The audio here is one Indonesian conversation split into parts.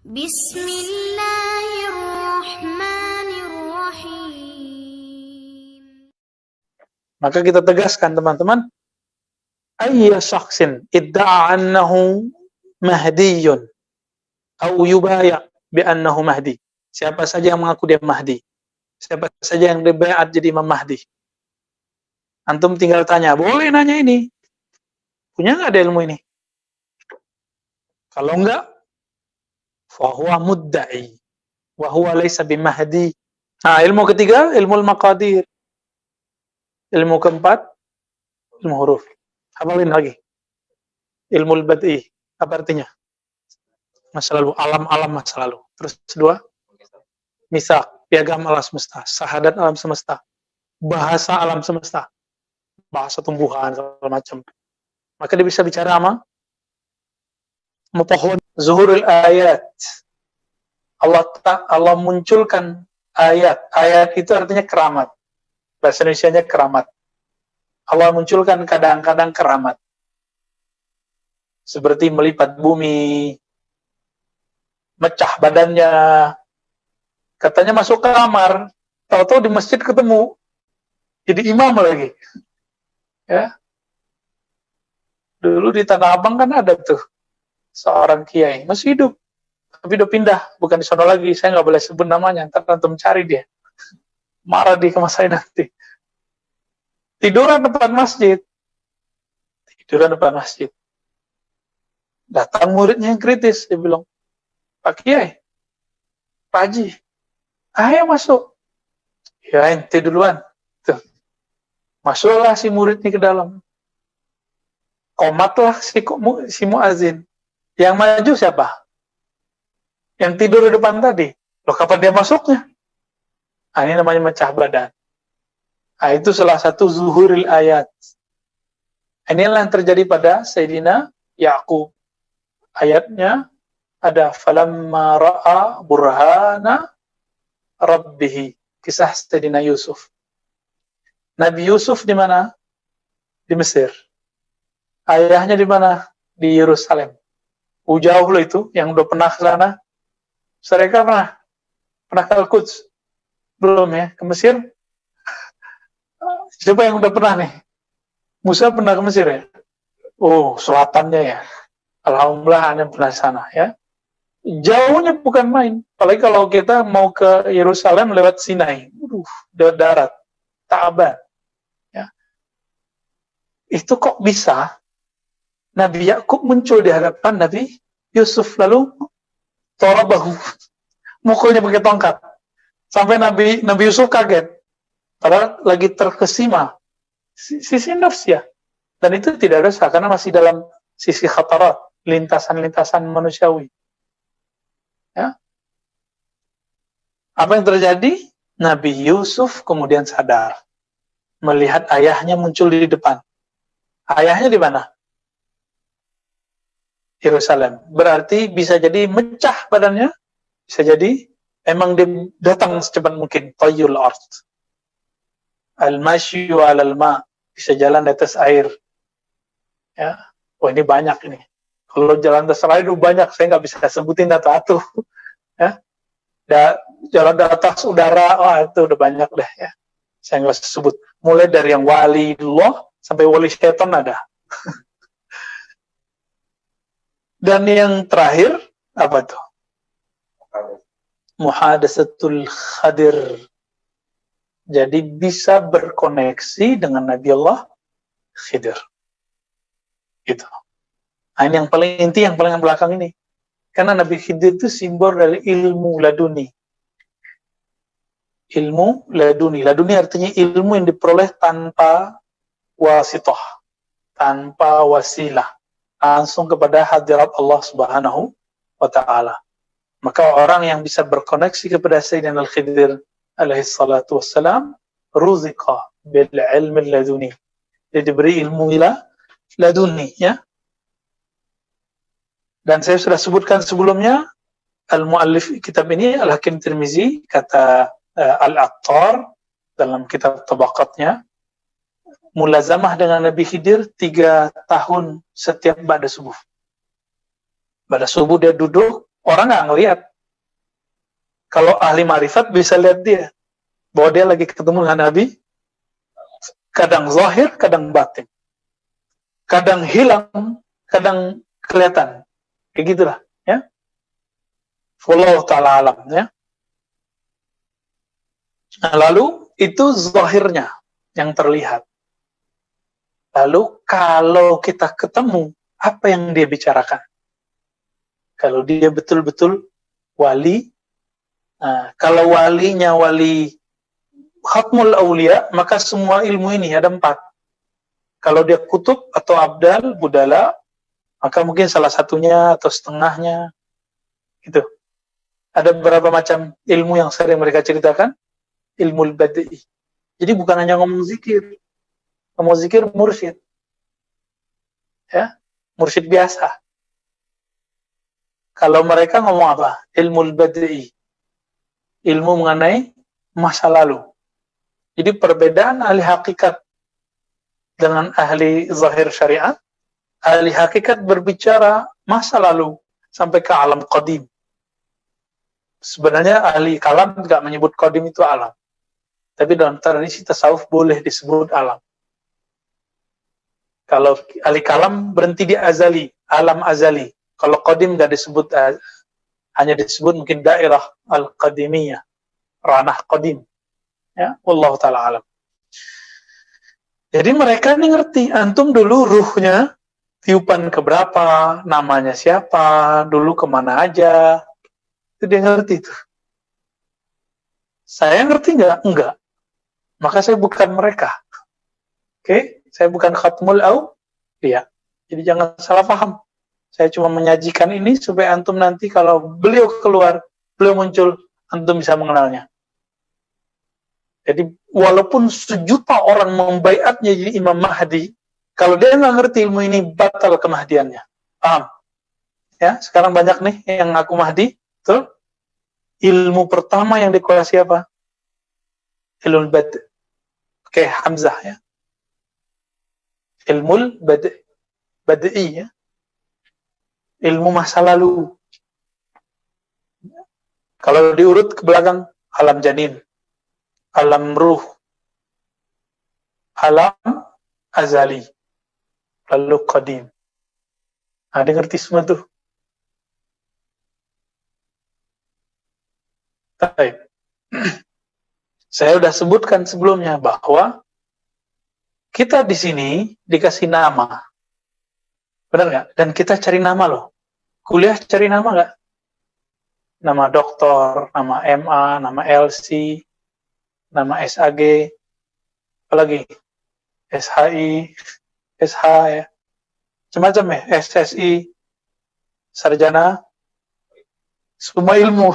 Bismillahirrahmanirrahim. Maka kita tegaskan teman-teman, ayya syakhsin idda'a annahu mahdiyun au yubaya' bi annahu mahdi. Siapa saja yang mengaku dia Mahdi, siapa saja yang dibaiat jadi Imam Mahdi, antum tinggal tanya, boleh nanya ini, punya nggak ada ilmu ini? Kalau enggak, fahuwa mudda'i wa huwa laysa bimahdi. Nah, ilmu ketiga, ilmu al-maqadir. Ilmu keempat, ilmu huruf. Hafalin lagi. Ilmu al-bad'i. Apa artinya? Masa lalu, alam-alam masa lalu. Terus kedua, misak, piagam alam semesta, syahadat alam semesta, bahasa alam semesta, bahasa tumbuhan, segala macam. Maka dia bisa bicara sama mutahun, zuhurul ayat. Allah munculkan ayat. Ayat itu artinya keramat. Bahasa Indonesianya keramat. Allah munculkan kadang-kadang keramat. Seperti melipat bumi, mecah badannya. Katanya masuk kamar, tahu-tahu di masjid ketemu. Jadi imam lagi. Ya. Dulu di Tanah Abang kan ada tuh seorang kiai, masih hidup, tapi udah pindah, bukan di sana lagi. Saya nggak boleh sebut namanya, ntar antum cari dia, marah dia sama saya nanti. Tiduran depan masjid, datang muridnya yang kritis, dia bilang, Pak Kiai, Pak Haji, ayo masuk. Ya ente duluan. Tuh. Masuklah si muridnya ke dalam. Komatlah si muazin. Yang maju siapa? Yang tidur di depan tadi. Loh, kapan dia masuknya? Nah, ini namanya mecah badan. Nah, itu salah satu zuhuril ayat. Inilah yang terjadi pada Sayyidina Ya'qub. Ayatnya ada falamma ra'a burhana rabbihi. Kisah Sayyidina Yusuf. Nabi Yusuf di mana? Di Mesir. Ayahnya di mana? Di Yerusalem. Jauh loh itu, yang udah pernah ke sana. Mereka pernah ke Al-Quds? Belum ya, ke Mesir? Siapa yang udah pernah nih? Musa pernah ke Mesir ya? Oh, selatannya ya. Alhamdulillah Anda pernah ke sana ya. Jauhnya bukan main. Apalagi kalau kita mau ke Yerusalem lewat Sinai. Lewat darat. Ta'ban. Ya. Itu kok bisa? Nabi Yakub muncul di hadapan Nabi Yusuf, lalu tarabahu, mukulnya pakai tongkat, sampai Nabi Yusuf kaget, padahal lagi terkesima sisi nafsiyah, dan itu tidak dosa karena masih dalam sisi khatarat, lintasan-lintasan manusiawi. Ya. Apa yang terjadi? Nabi Yusuf kemudian sadar melihat ayahnya muncul di depan. Ayahnya di mana? Yerusalem. Berarti bisa jadi mecah badannya, bisa jadi emang dia datang secepat mungkin. Tayyul ard. Al-masyu alal ma, bisa jalan di atas air. Ya. Oh, ini banyak ini. Kalau jalan di atas air itu banyak, saya nggak bisa sebutin satu-satu. Ya. Jalan di atas udara, itu udah banyak deh ya. Saya nggak bisa sebut. Mulai dari yang wali Allah sampai wali syaitan ada. Dan yang terakhir, apa tuh? Muhadasatul Khadir. Jadi bisa berkoneksi dengan Nabi Allah Khidir. Gitu. Nah, ini yang paling inti, yang paling belakang ini. Karena Nabi Khidir itu simbol dari ilmu laduni. Ilmu laduni. Laduni artinya ilmu yang diperoleh tanpa wasithah, tanpa wasilah. Langsung kepada hadirat Allah Subhanahu wa ta'ala. Maka orang yang bisa berkoneksi kepada Sayyidina Al-Khidir alaihi salatu wassalam, ruziqa bil ilmi laduni. Dia diberi ilmu laduni, ya. Dan saya sudah sebutkan sebelumnya, al-muallif kitab ini Al-Hakim Tirmizi, kata Al-Attar dalam kitab Tabaqatnya, mulazamah dengan Nabi Khidir 3 tahun setiap ba'da subuh. Pada subuh dia duduk Orang nggak ngelihat. Kalau ahli marifat bisa lihat dia, bahwa dia lagi ketemu dengan Nabi, kadang zahir, kadang batin. Kadang hilang, kadang kelihatan. Kayak gitulah, ya. Wallahu ta'ala alam, ya. Nah, lalu itu zahirnya yang terlihat. Lalu kalau kita ketemu, apa yang dia bicarakan? Kalau dia betul-betul wali, kalau walinya wali khatmul aulia, maka semua ilmu ini ada 4. Kalau dia kutub atau abdal, budala, maka mungkin salah satunya atau setengahnya. Gitu. Ada beberapa macam ilmu yang sering mereka ceritakan. Ilmu badi. Jadi bukan hanya ngomong zikir. Ngomong zikir mursyid. Ya, mursyid biasa. Kalau mereka ngomong apa? Ilmu badi. Ilmu mengenai masa lalu. Jadi perbedaan ahli hakikat dengan ahli zahir syariat. Ahli hakikat berbicara masa lalu sampai ke alam qadim. Sebenarnya ahli kalam nggak menyebut qadim itu alam. Tapi dalam tradisi tasawuf boleh disebut alam. Kalau ahli kalam berhenti di azali, alam azali. Kalau qadim nggak disebut, hanya disebut mungkin daerah al-qadimiyah, ranah qadim. Ya, wallahu ta'ala alam. Jadi mereka ini ngerti, antum dulu ruhnya tiupan keberapa, namanya siapa, dulu kemana aja, itu dia ngerti tuh. Saya ngerti nggak? Enggak. Maka saya bukan mereka. Oke? Saya bukan khatmul aulia. Jadi jangan salah paham. Saya cuma menyajikan ini supaya antum nanti kalau beliau keluar, beliau muncul, antum bisa mengenalnya. Jadi walaupun sejuta orang membaiatnya jadi Imam Mahdi, kalau dia nggak ngerti ilmu ini, batal kemahdiannya. Paham? Ya, sekarang banyak nih yang ngaku Mahdi, betul? Ilmu pertama yang dikuasai apa? Ilmu bad. Oke, Hamzah ya. Ilmu bad'i ya. Ilmu masa lalu. Kalau diurut ke belakang, alam janin, alam ruh, alam azali, lalu qadim. Nah, dia ngerti semua tuh. Baik. Saya sudah sebutkan sebelumnya bahwa kita di sini dikasih nama. Benar nggak? Dan kita cari nama loh. Kuliah cari nama nggak? Nama doktor, nama MA, nama LC, nama SAG, apalagi SHI, SH ya. Semacam ya, SSI, sarjana, semua ilmu.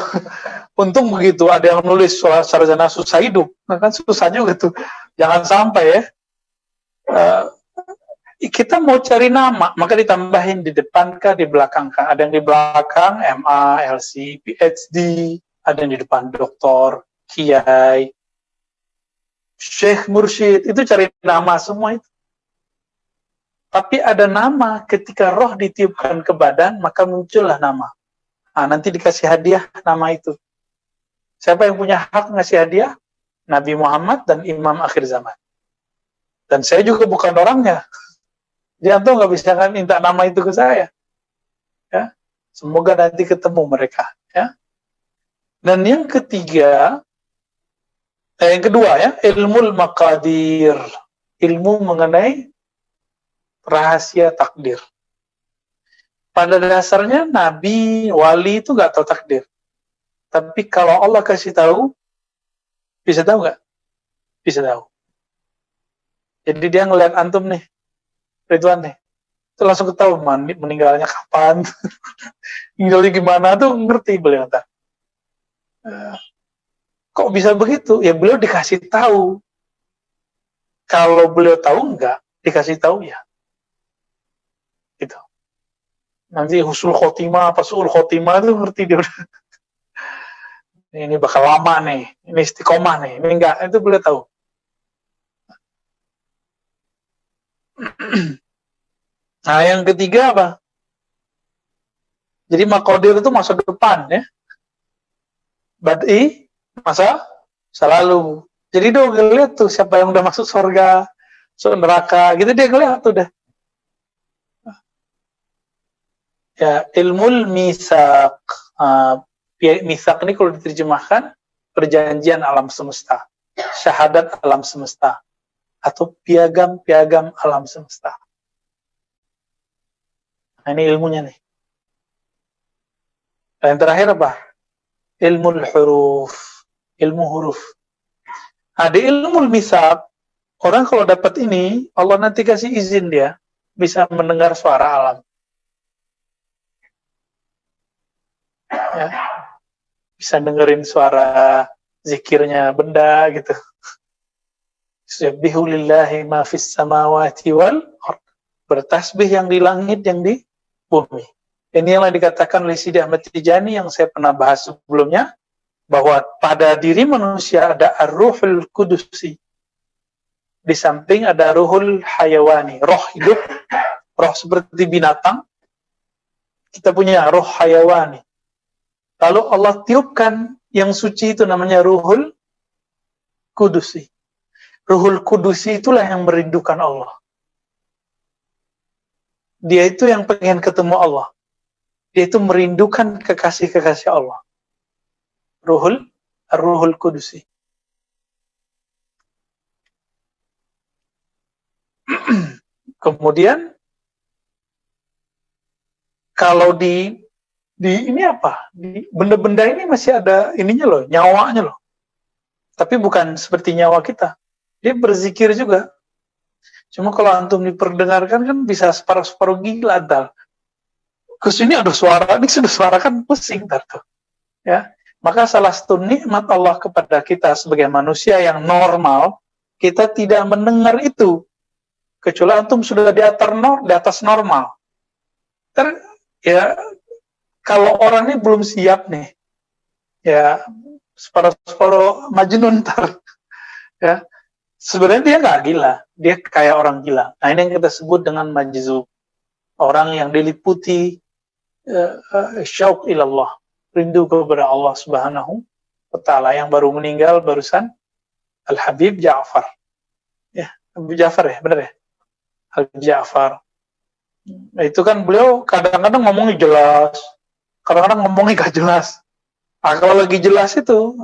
Untung begitu, ada yang nulis soal sarjana susah hidup. Nah, kan susah juga tuh. Jangan sampai ya. Kita mau cari nama, maka ditambahin di depan kah, di belakang kah. Ada yang di belakang, MA, LC, PhD. Ada yang di depan doktor, kiai, syekh, mursyid. Itu cari nama semua itu. Tapi ada nama, ketika roh ditiupkan ke badan, maka muncullah nama. Nah, nanti dikasih hadiah nama itu. Siapa yang punya hak ngasih hadiah? Nabi Muhammad dan Imam akhir zaman. Dan saya juga bukan orangnya. Dia tuh nggak bisa kan minta nama itu ke saya. Ya, semoga nanti ketemu mereka. Ya. Dan yang ketiga, yang kedua ya, ilmu maqadir, ilmu mengenai rahasia takdir. Pada dasarnya Nabi, wali itu nggak tahu takdir. Tapi kalau Allah kasih tahu, bisa tahu nggak? Bisa tahu. Jadi dia ngeliat antum nih, Ridwan nih, itu langsung ketahui meninggalnya kapan, meninggalnya gimana tuh ngerti beliau ntar. Kok bisa begitu? Ya beliau dikasih tahu. Kalau beliau tahu nggak, dikasih tahu ya. Gitu. Nanti husnul khotimah, apa su'ul khotimah itu ngerti dia udah. Ini bakal lama nih, ini istiqomah nih, ini enggak, itu beliau tahu. Nah, yang ketiga apa? Jadi maqadir itu masa depan ya. Bad'i masa lalu. Jadi dia ngeliat tuh siapa yang udah masuk surga, masuk neraka, gitu dia ngeliat tuh dah. Ya, ilmul misaq. Misaq ini kalau diterjemahkan perjanjian alam semesta, syahadat alam semesta, atau piagam-piagam alam semesta. Nah, ini ilmunya nih. Dan yang terakhir apa? Ilmul huruf, ilmu huruf. Nah, di ilmul misaq, orang kalau dapat ini, Allah nanti kasih izin dia bisa mendengar suara alam. Ya. Bisa dengerin suara zikirnya benda gitu. Subbihu lillahi ma fis samawati wal ard. Bertasbih yang di langit, yang di bumi. Ini yang dikatakan oleh Sidi Ahmad Tijani yang saya pernah bahas sebelumnya, bahwa pada diri manusia ada ar-ruhul kudusi. Di samping ada ruhul hayawani, roh hidup, roh seperti binatang. Kita punya roh hayawani. Lalu Allah tiupkan yang suci itu namanya ruhul kudusi. Ruhul kudusi itulah yang merindukan Allah. Dia itu yang pengen ketemu Allah. Dia itu merindukan kekasih-kekasih Allah. Ruhul kudusi. Kemudian kalau di ini apa? Di benda-benda ini masih ada ininya loh, nyawanya loh. Tapi bukan seperti nyawa kita. Dia berzikir juga. Cuma kalau antum diperdengarkan kan bisa separuh-separuh gila antar. Ke sini ada suara, ini sudah suara kan pusing tuh. Ya. Maka salah satu nikmat Allah kepada kita sebagai manusia yang normal, kita tidak mendengar itu. Kecuali antum sudah di atas normal. Ya, kalau orang ini belum siap nih, ya separuh majnun ntar. Ya, sebenarnya dia nggak gila, dia kayak orang gila. Nah, ini yang kita sebut dengan majzub. Orang yang diliputi syauq ilallah, rindu kepada Allah Subhanahu wa Ta'ala, yang baru meninggal barusan, Al-Habib Ja'far. Ya, Habib Ja'far ya, benar ya? Habib Ja'far. Nah, itu kan beliau kadang-kadang ngomongnya jelas, kadang-kadang ngomongnya gak jelas. Nah, kalau lagi jelas itu,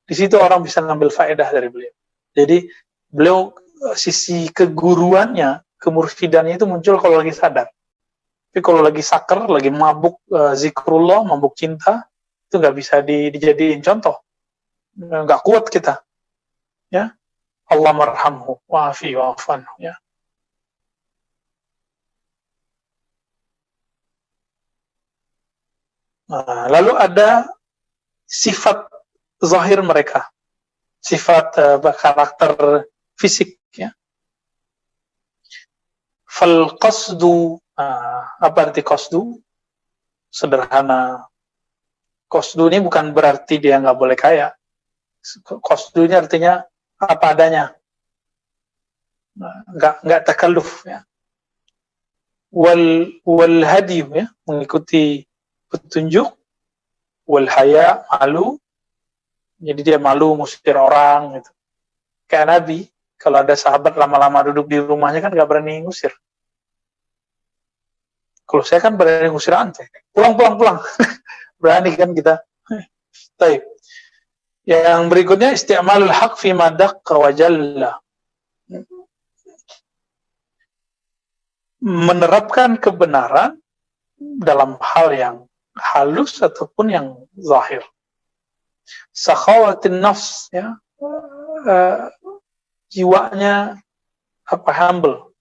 di situ orang bisa ngambil faedah dari beliau. Jadi beliau sisi keguruannya, kemursidannya itu muncul kalau lagi sadar. Tapi kalau lagi sakar, lagi mabuk zikrullah, mabuk cinta, itu nggak bisa dijadiin contoh. Nggak kuat kita. Ya, Allah marhamhu, wa'afi wa'afanhu. Ya. Nah, lalu ada sifat zahir mereka, sifat karakter fisik. Ya. Fal qasdu, apa arti qasdu? Sederhana. Qasdu ini bukan berarti dia nggak boleh kaya. Qasdu ini artinya apa adanya, nggak takalluf. Ya. Wal hadi, ya, mengikuti petunjuk. Wal haya, malu. Jadi dia malu ngusir orang gitu. Kayak Nabi, kalau ada sahabat lama-lama duduk di rumahnya kan gak berani ngusir. Kalau saya kan berani ngusir antum. Pulang. Berani kan kita. Baik. Yang berikutnya isti'malul haq fi ma daqqa wa jalla. Menerapkan kebenaran dalam hal yang halus ataupun yang zahir. Sakhawatin nafs, ya, jiwanya humble,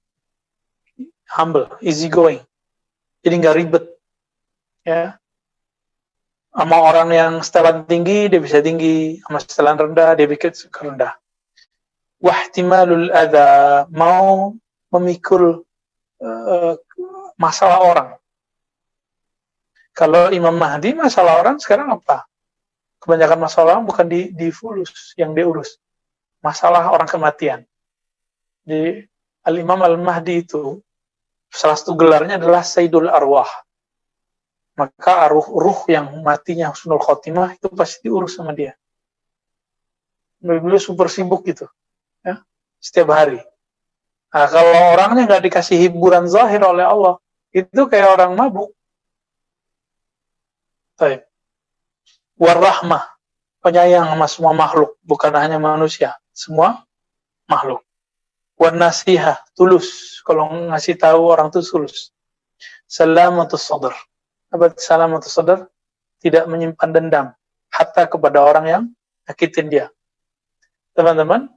easy going, jadi nggak ribet. Ya, sama orang yang setelan tinggi dia bisa tinggi, sama setelan rendah dia bisa rendah. Wahtimalul adza, mau memikul masalah orang. Kalau Imam Mahdi, masalah orang sekarang apa? Kebanyakan masalah orang bukan di fulus yang diurus. Masalah orang kematian. Di Al-Imam Al-Mahdi itu, salah satu gelarnya adalah Sayyidul Arwah. maka ruh yang matinya husnul khotimah itu pasti diurus sama dia. Beliau super sibuk gitu, ya, setiap hari. Nah, kalau orangnya nggak dikasih hiburan zahir oleh Allah, itu kayak orang mabuk. Baik. Warahmah, penyayang sama semua makhluk, bukan hanya manusia, semua makhluk. Wanasihah, tulus, kalau ngasih tahu orang itu tulus. Salamatus sadr. Apa salamatus sadr? Tidak menyimpan dendam, hatta kepada orang yang nyakitin dia. Teman-teman,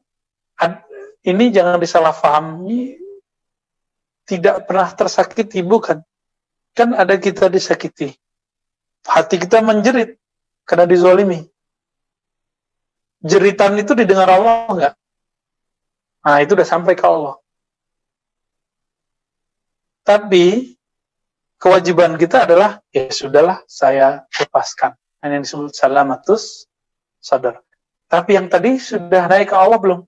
ini jangan disalahpahami, tidak pernah tersakiti, bukan. Kan ada kita disakiti. Hati kita menjerit karena dizolimi. Jeritan itu didengar Allah enggak? Nah, itu udah sampai ke Allah. Tapi kewajiban kita adalah, ya sudahlah, saya lepaskan. Ini yang disebut salamatus sadar. Tapi yang tadi sudah naik ke Allah belum?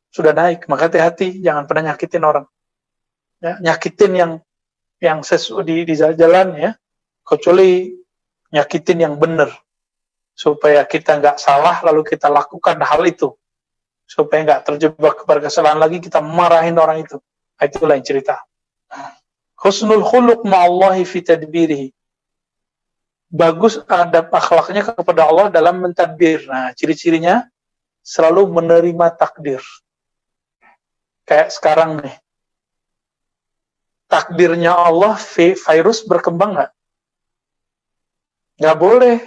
Sudah naik, maka hati-hati, jangan pernah nyakitin orang. Ya, nyakitin yang sesuai di jalan, ya, kecuali nyakitin yang benar, supaya kita nggak salah lalu kita lakukan hal itu, supaya nggak terjebak kepada kesalahan lagi, kita marahin orang itu. Itu lain cerita. Husnul khuluq ma'allahi fi tadbirihi. Bagus adab akhlaknya kepada Allah dalam mentadbir. Nah, ciri-cirinya selalu menerima takdir. Kayak sekarang nih, takdirnya Allah, virus berkembang nggak? Nggak boleh.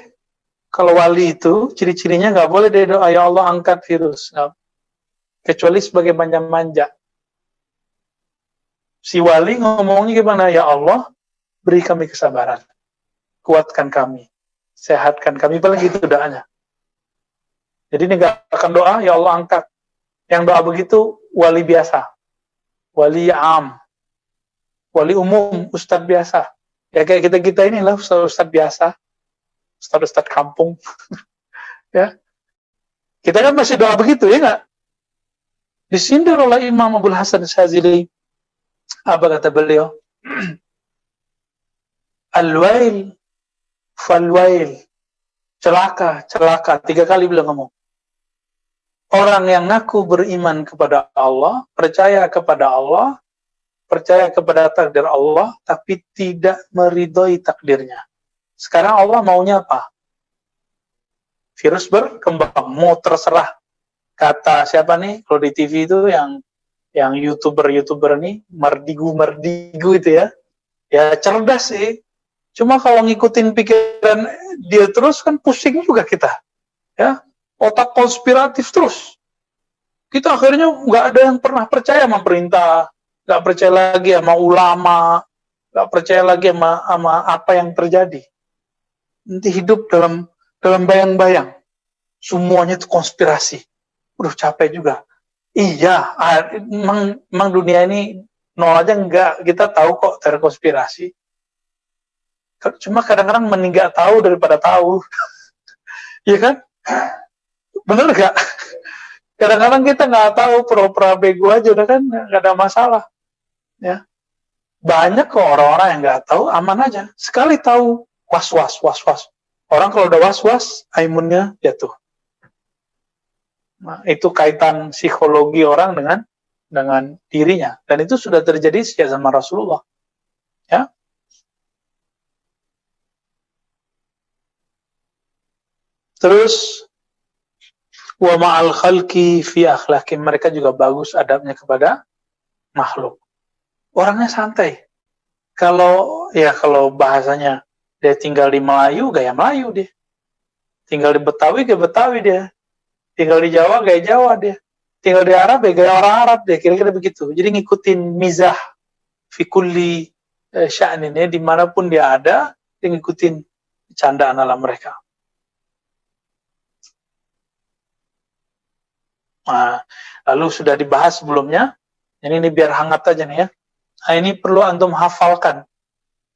Kalau wali itu, ciri-cirinya nggak boleh dia doa, ya Allah angkat virus. Nggak. Kecuali sebagai manja-manja. Si wali ngomongnya gimana? Ya Allah, beri kami kesabaran. Kuatkan kami. Sehatkan kami. Paling gitu doanya. Jadi ini nggak akan doa, ya Allah angkat. Yang doa begitu, wali biasa. Wali am. Wali umum, ustadz biasa. Ya kayak kita-kita inilah ustadz biasa. Ustadz kampung. Ya. Kita kan masih doa begitu, ya nggak? Disindir oleh Imam Abdul Hasan Syazili. Apa kata beliau? Al-wail, fal-wail. Celaka, celaka. 3 kali beliau ngomong. Orang yang ngaku beriman kepada Allah, percaya kepada Allah, percaya kepada takdir Allah, tapi tidak meridhoi takdirnya. Sekarang Allah maunya apa? Virus berkembang, mau terserah. Kata siapa nih? Kalau di TV itu yang YouTuber nih, Mardigu itu ya. Ya cerdas sih. Cuma kalau ngikutin pikiran dia terus kan pusing juga kita. Ya, otak konspiratif terus. Kita akhirnya nggak ada yang pernah percaya sama perintah, nggak percaya lagi sama ulama, nggak percaya lagi sama apa yang terjadi. Nanti hidup dalam bayang-bayang. Semuanya itu konspirasi. Udah capek juga. Iya, memang dunia ini nol aja enggak. Kita tahu kok terkonspirasi. Cuma kadang-kadang mending nggak tahu daripada tahu. Iya kan? Bener nggak? Kadang-kadang kita nggak tahu, pura-pura bego aja, udah kan nggak ada masalah. Ya. Banyak kok orang-orang yang nggak tahu, aman aja. Sekali tahu, was-was. Orang kalau udah was-was, imunnya jatuh. Nah, itu kaitan psikologi orang dengan dirinya. Dan itu sudah terjadi sejak zaman Rasulullah. Ya. Terus, wa ma'al khalqi fi akhlaqi. Mereka juga bagus adabnya kepada makhluk. Orangnya santai. Kalau bahasanya dia tinggal di Melayu, gaya Melayu dia. Tinggal di Betawi, gaya Betawi dia. Tinggal di Jawa, gaya Jawa dia. Tinggal di Arab, gaya orang Arab dia. Kira-kira begitu. Jadi ngikutin mizah fi kulli sya'nin, ya. Dimanapun dia ada, dia ngikutin candaan ala mereka. Nah, lalu sudah dibahas sebelumnya. Ini biar hangat aja nih ya. Nah, ini perlu antum hafalkan.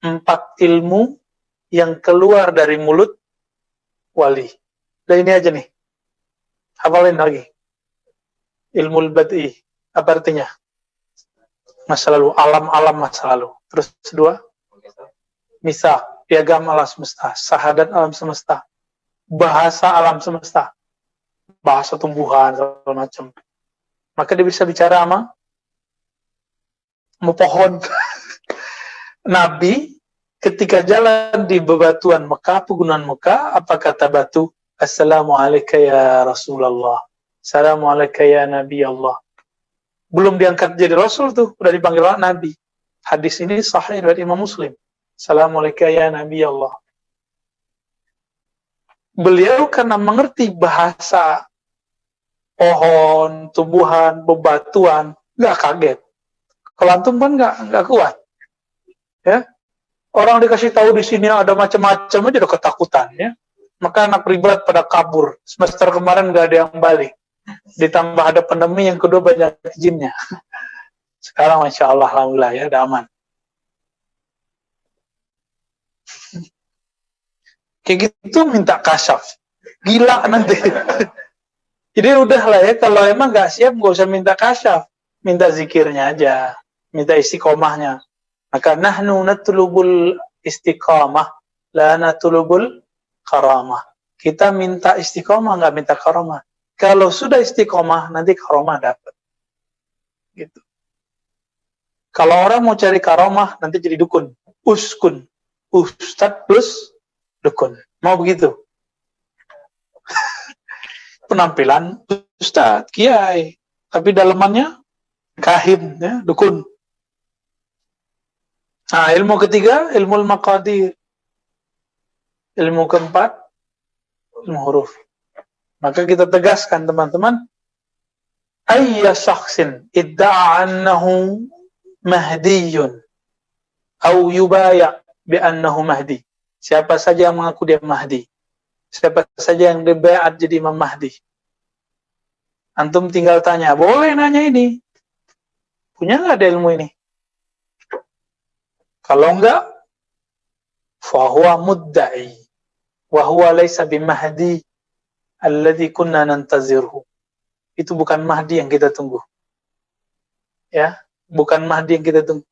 4 ilmu yang keluar dari mulut wali. Dan ini aja nih. Hafalin lagi. Ilmu bad'i. Apa artinya? Masa lalu. Alam-alam masa lalu. Terus 2. Misak. piagam alam semesta, syahadat alam semesta, bahasa alam semesta, bahasa tumbuhan segala macam. Maka dia bisa bicara sama pohon. Nabi ketika jalan di bebatuan Mekah, pegunungan Mekah, apa kata batu? Assalamualaikum ya Rasulullah. Assalamualaikum ya Nabi Allah. Belum diangkat jadi Rasul tuh, udah dipanggil Nabi. Hadis ini sahih dari Imam Muslim. Assalamualaikum ya Nabi Allah. Beliau karena mengerti bahasa pohon, tumbuhan, bebatuan, nggak kaget. Kalau antum kan nggak kuat, ya. Orang dikasih tahu di sini ada macam-macam aja udah ketakutan, ya. Maka anak privat pada kabur. Semester kemarin nggak ada yang balik. Ditambah ada pandemi yang kedua banyak jinnya. Sekarang masya Allah, alhamdulillah ya, udah aman. Kayak gitu minta kasyaf, gila nanti. Jadi udahlah ya, kalau emang nggak siap nggak usah minta kasyaf, minta zikirnya aja, minta istiqomahnya. Maka nahnu natlubul istiqamah, la natlubul karamah. Kita minta istiqomah, nggak minta karamah. Kalau sudah istiqomah, nanti karamah dapat. Gitu. Kalau orang mau cari karamah, nanti jadi dukun, uskun, ustad plus dukun. Mau begitu? Penampilan ustad, kiai, tapi dalamannya kahin, ya, dukun. Nah, ilmu ketiga, ilmu maqadir. Ilmu keempat, ilmu huruf. Maka kita tegaskan teman-teman, ayya syakhsin idda'a annahu mahdiyun au yubaya' bi annahu mahdi. Siapa saja yang mengaku dia Mahdi, siapa saja yang dibayat jadi Imam Mahdi, antum tinggal tanya, boleh nanya ini, punya nggak ada ilmu ini? Kalau enggak, fahuwa mudda'i wa huwa laysa bimahdi alladhi kunna nantazirhu. Itu bukan Mahdi yang kita tunggu. Ya, bukan Mahdi yang kita tunggu.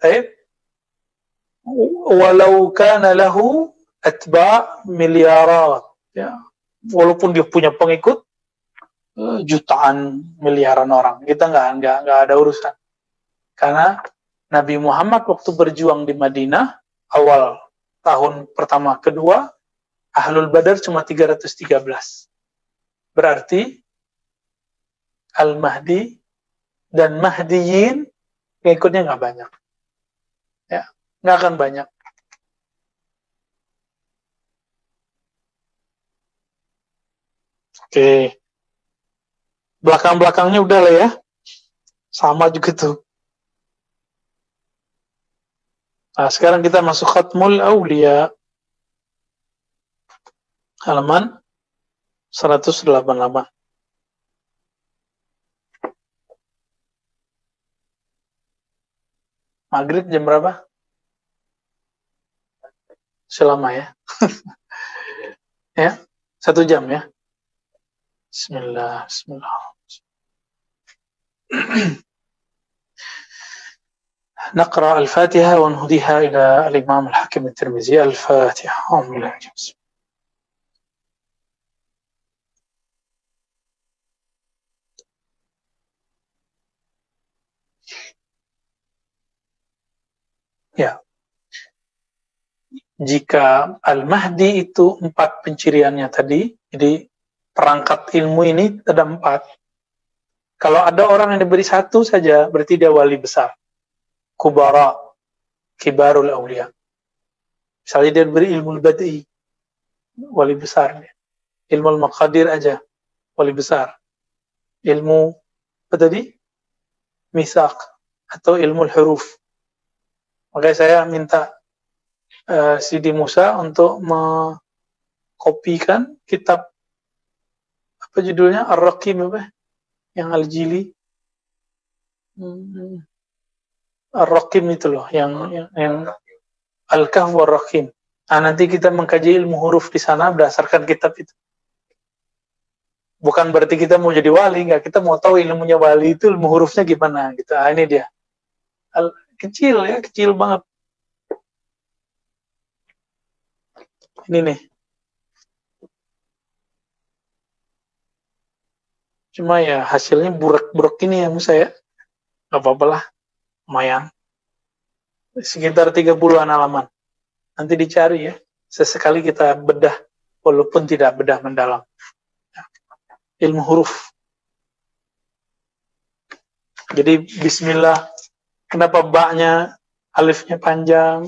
Baik. Walau kana lahu atba' miliarat. Ya, walaupun dia punya pengikut jutaan, miliaran orang, kita nggak ada urusan. Karena Nabi Muhammad waktu berjuang di Madinah, awal tahun pertama, kedua, Ahlul Badar cuma 313. Berarti Al-Mahdi dan Mahdiyin pengikutnya nggak banyak. Ya, nggak akan banyak. Oke. Belakang-belakangnya udah lah ya. Sama juga tuh. Nah, sekarang kita masuk Khatmul Aulia. Halaman 188. Maghrib jam berapa? Selama ya. Ya, 1 jam ya. Bismillah, bismillah. نقرأ الفاتحة ونهديها إلى الإمام الحاكم الترمذي. الفاتحة. Ya. Jika Al-Mahdi itu 4 penciriannya tadi, jadi perangkat ilmu ini ada 4. Kalau ada orang yang diberi 1 saja, berarti dia wali besar. Kubara, kibarul awliya. Misalnya dia diberi ilmu al-badi, wali besar. Ilmu al-maqadir aja, wali besar. Ilmu apa tadi? Misaq atau ilmu al-huruf. Makanya saya minta Sidi Musa untuk mengkopikan kitab apa judulnya, Ar-Raqim apa? Yang Al-Jili. Ar-Raqim itu loh, yang Al-Kahf war-Raqim. Nah, nanti kita mengkaji ilmu huruf di sana berdasarkan kitab itu. Bukan berarti kita mau jadi wali, enggak, kita mau tahu ilmunya wali itu ilmu hurufnya gimana gitu. Nah, ini dia. Kecil ya, kecil banget. Ini nih. Cuma ya hasilnya burak-burak ini ya saya. Gak apa-apa lah. Lumayan. Sekitar 30-an halaman. Nanti dicari ya. Sesekali kita bedah. Walaupun tidak bedah mendalam. Ilmu huruf. Jadi bismillah. Kenapa ba-nya, alifnya panjang?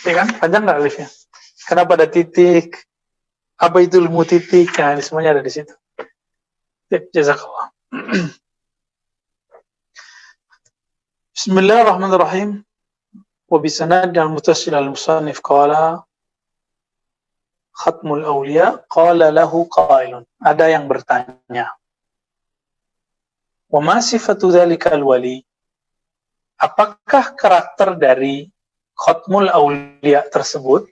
Ya kan? Panjang nggak alifnya? Kenapa ada titik? Apa itu ilmu titik? Nah, ini semuanya ada di situ. Jazakallah. Bismillahirrahmanirrahim. Wa bisanad al-muttasil al-musannif qala khatmul awliya qala lahu qailun. Ada yang bertanya. Wa ma sifatu dzalikal wali? Apakah karakter dari khatmul awliya tersebut?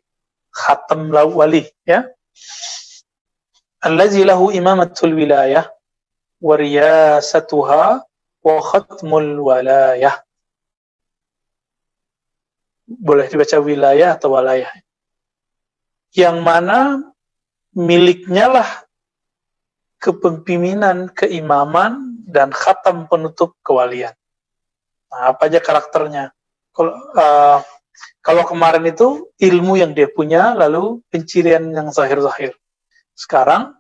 Khatam wali, ya. Allazi lahu imamatul wilayah wa riyasatuha wa khatmul walayah. Boleh dibaca wilayah atau walayah. Yang mana miliknya lah kepemimpinan, keimaman, dan khatam penutup kewalian. Nah, apa aja karakternya? Kalau kemarin itu ilmu yang dia punya, lalu pencirian yang zahir-zahir. Sekarang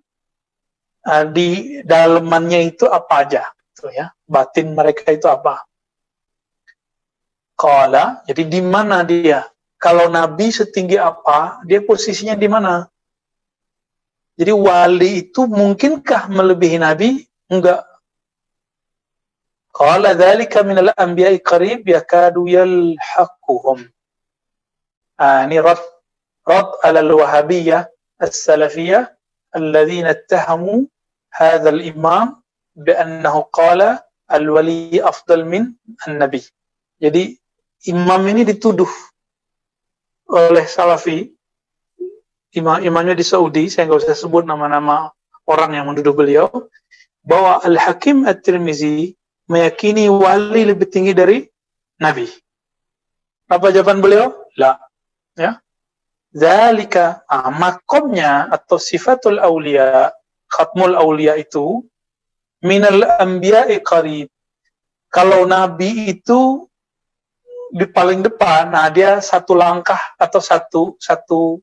di dalamannya itu apa aja, gitu ya. Batin mereka itu apa? Qala, jadi di mana dia? Kalau Nabi setinggi apa, dia posisinya di mana? Jadi wali itu mungkinkah melebihi Nabi? Enggak. Qala dzalika minal anbiya'i qarib yakadu yalhaquhum. Ini rad ala al-wahabiyyah as-salafiyyah alladhina ittahamu hadha al-imam bi'annahu qala al-wali afdal min an-nabi. Jadi imam ini dituduh oleh Salafi, imamnya di Saudi, saya nggak usah sebut nama-nama orang yang menuduh beliau, bahwa Al-Hakim At-Tirmizi meyakini wali lebih tinggi dari Nabi. Apa jawaban beliau? La. Ya. Zalika, makomnya atau sifatul awliya, khatmul awliya itu minal anbiya'i qarib. Kalau Nabi itu di paling depan, nah dia satu langkah atau satu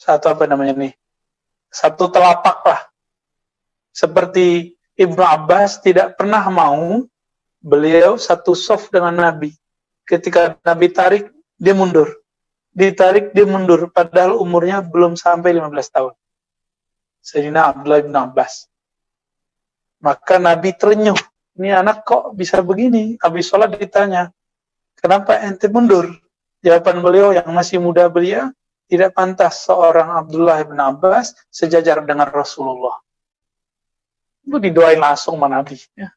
apa namanya nih, satu telapak lah. Seperti Ibnu Abbas tidak pernah mau beliau satu soft dengan Nabi. Ketika Nabi tarik, dia mundur. Ditarik, dia mundur. Padahal umurnya belum sampai 15 tahun. Sayyidina Abdullah bin Abbas. Maka Nabi terenyuh. Ini anak kok bisa begini? Habis sholat ditanya, kenapa ente mundur? Jawaban beliau yang masih muda belia, tidak pantas seorang Abdullah bin Abbas sejajar dengan Rasulullah. Itu didoain langsung sama Nabi. Ya.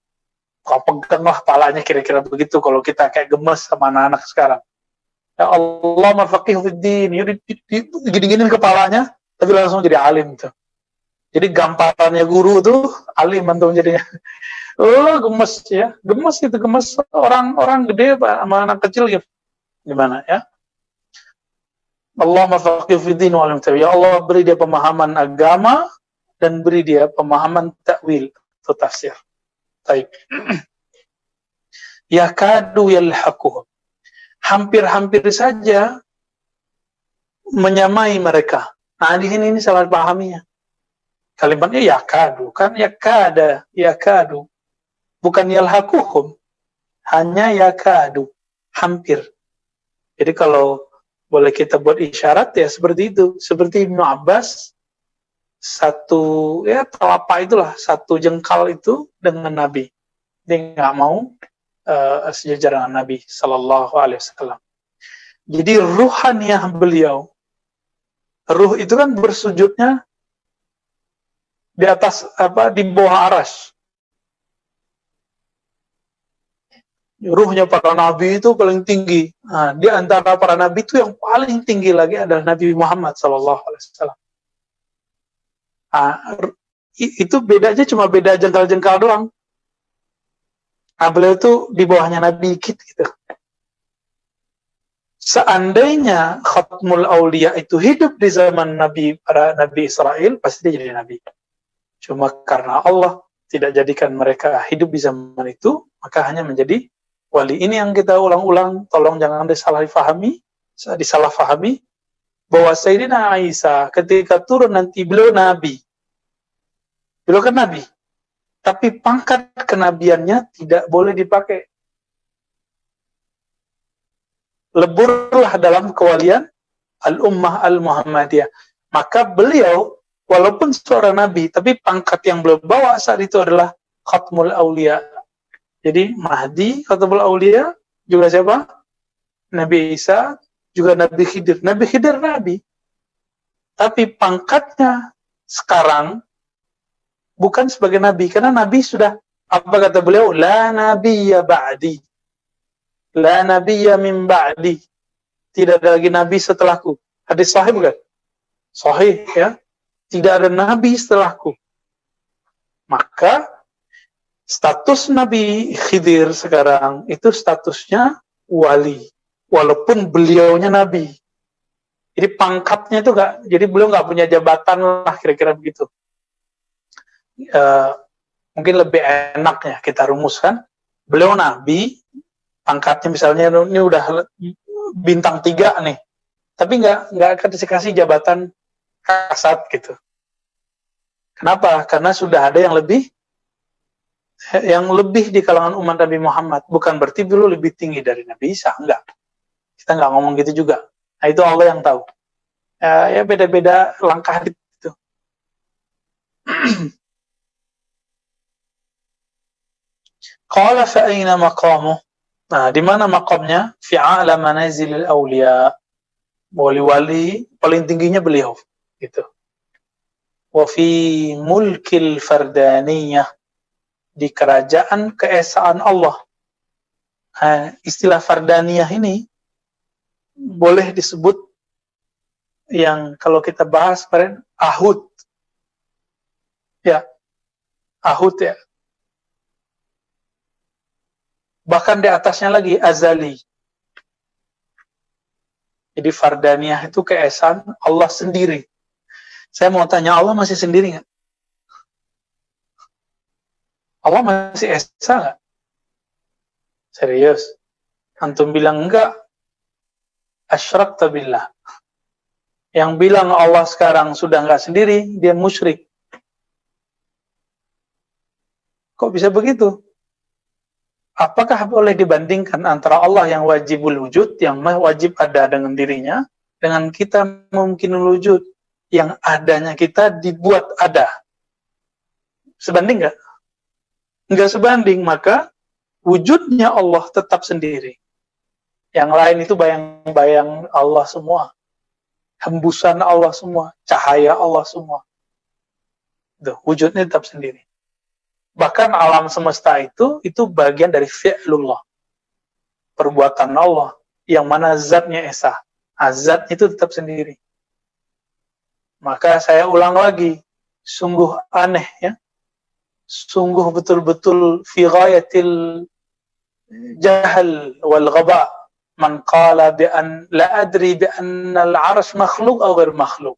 Kau peganglah palanya kira-kira begitu kalau kita kayak gemes sama anak-anak sekarang. Ya Allah mafaqih fiddin, gini-giniin kepalanya, tapi langsung jadi alim tuh. Jadi gamparannya guru tuh alim antum jadinya. Gemes ya, gemes orang gede sama anak kecil gitu. Gimana ya? Allah mafaqih fiddin wa alim tawi. Ya Allah beri dia pemahaman agama dan beri dia pemahaman takwil atau tafsir. Baik. Yakadu yalhaquhum. Hampir-hampir saja menyamai mereka. Nah, di sini ini salah pahaminya. Kalimatnya yakadu, kan yakadu. Bukan yalhaquhum. Hanya yakadu, hampir. Jadi kalau boleh kita buat isyarat ya seperti itu. Seperti Ibnu Abbas, satu ya telapak itulah, satu jengkal itu dengan Nabi. Dia nggak mau sejajar dengan Nabi Sallallahu Alaihi Wasallam. Jadi ruhaniyah beliau, ruh itu kan bersujudnya di atas di bawah aras. Ruhnya para nabi itu paling tinggi. Nah, di antara para nabi itu yang paling tinggi lagi adalah Nabi Muhammad Sallallahu Alaihi Wasallam. Itu bedanya cuma beda jengkal-jengkal doang. Beliau itu di bawahnya Nabi gitu. seandainya Khatmul Aulia itu hidup di zaman para Nabi Israel, pasti dia jadi Nabi. Cuma karena Allah tidak jadikan mereka hidup di zaman itu, maka hanya menjadi wali. Ini yang kita ulang-ulang, tolong jangan disalahfahami, bahwa Sayyidina Isa ketika turun nanti beliau Nabi. Beliau kan Nabi. Tapi pangkat kenabiannya tidak boleh dipakai. Leburlah dalam kewalian al-ummah al-Muhammadiyah. Maka beliau, walaupun seorang Nabi, tapi pangkat yang beliau bawa saat itu adalah Khatmul Aulia. Jadi Mahdi, Khatmul Aulia, juga siapa? Nabi Isa, juga Nabi Khidir. Nabi Khidir Nabi. Tapi pangkatnya sekarang bukan sebagai Nabi, karena Nabi sudah, apa kata beliau? La nabiyya ba'di. La nabiyya min ba'di. Tidak ada lagi Nabi setelahku. Hadis sahih bukan? Sahih, ya. Tidak ada Nabi setelahku. Maka status Nabi Khidir sekarang itu statusnya wali, walaupun beliaunya Nabi. Jadi pangkatnya itu jadi beliau nggak punya jabatan lah, kira-kira begitu. Mungkin lebih enaknya kita rumuskan, beliau Nabi, pangkatnya misalnya ini udah bintang 3 nih, tapi nggak akan dikasih jabatan kasat gitu. Kenapa? Karena sudah ada yang lebih di kalangan umat Nabi Muhammad. Bukan berarti beliau lebih tinggi dari Nabi Isa, enggak. Kita nggak ngomong gitu juga. Nah, itu Allah yang tahu. Ya beda-beda langkah itu. Qala fa aina maqamuh? Nah, di mana maqamnya? Fi a'la manazilil awliya. Wali-wali paling tingginya beliau, gitu. Wa fi mulkil fardaniyah, di kerajaan keesaan Allah. Nah, istilah fardaniyah ini boleh disebut yang kalau kita bahas kemarin ahud. Ya, ahud ya. Bahkan di atasnya lagi azali. Jadi fardaniyah itu keesaan Allah sendiri. Saya mau tanya, Allah masih sendiri nggak? Allah masih esa nggak? Serius? Antum bilang enggak, asyrakta billah. Yang bilang Allah sekarang sudah nggak sendiri, dia musyrik. Kok bisa begitu? Apakah boleh dibandingkan antara Allah yang wajibul wujud, yang wajib ada dengan dirinya, dengan kita mungkinul wujud, yang adanya kita dibuat ada? Sebanding nggak? Nggak sebanding, maka wujudnya Allah tetap sendiri. Yang lain itu bayang-bayang Allah semua. Hembusan Allah semua. Cahaya Allah semua. Tuh, wujudnya tetap sendiri. Bahkan alam semesta itu bagian dari fi'lullah. Perbuatan Allah. Yang mana zatnya esa. Zat itu tetap sendiri. Maka saya ulang lagi. Sungguh aneh ya. Sungguh betul-betul fi ghayatil jahal wal ghaba man qala bi an la adri bi anna al arsh makhluq aw ghair makhluq.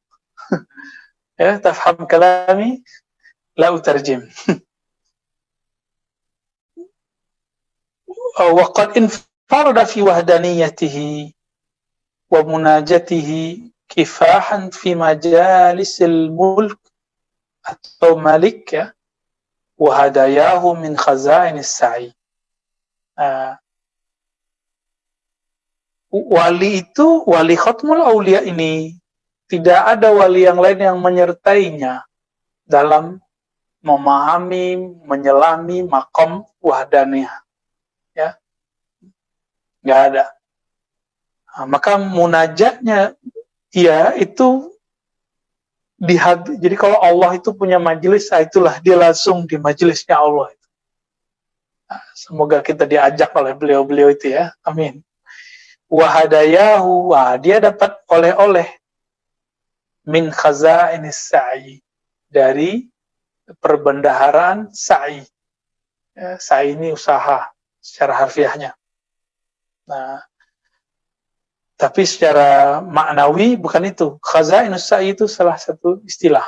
Ya, tafham kalami? La utarjim. Wa qad infarada fi wahdaniyatihi wa munajatihi kifahan fi majalisil mulk atau malik ya. Wahadayahu min khazainis sa'i. Wali itu, wali Khatmul Aulia ini, tidak ada wali yang lain yang menyertainya dalam memahami, menyelami makom wahdaniyah. Ya, nggak ada. Maka munajatnya, ya itu jadi kalau Allah itu punya majelis, itulah dia langsung di majelisnya Allah. Semoga kita diajak oleh beliau-beliau itu ya. Amin. Wahadayahu, dia dapat oleh-oleh min khazainis sa'i, dari perbendaharaan sa'i. Ya, sa'i ini usaha secara harfiahnya. Nah, Tapi secara maknawi bukan itu. Khazainus sa'i itu salah satu istilah.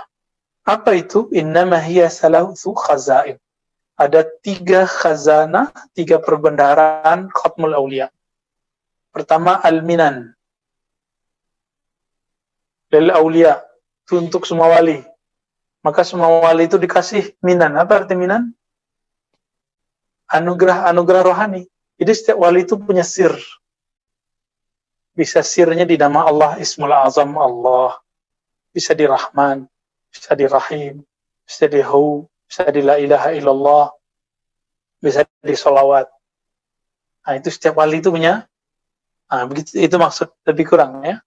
Apa itu? Innama hiya salatsu khazain. Ada 3 khazanah, 3 perbendaharaan Khatmul Aulia. Pertama, Al-Minan. Lil Aulia. Itu untuk semua wali. Maka semua wali itu dikasih minan. Apa arti minan? Anugerah rohani. Jadi setiap wali itu punya sir. Bisa sirnya di nama Allah, Ismul Azam Allah. Bisa di Rahman, bisa di Rahim, bisa di Hu, bisa di La ilaha illallah, bisa di Sholawat. Nah, itu setiap wali itu punya. Nah, begitu, itu maksud lebih kurang ya.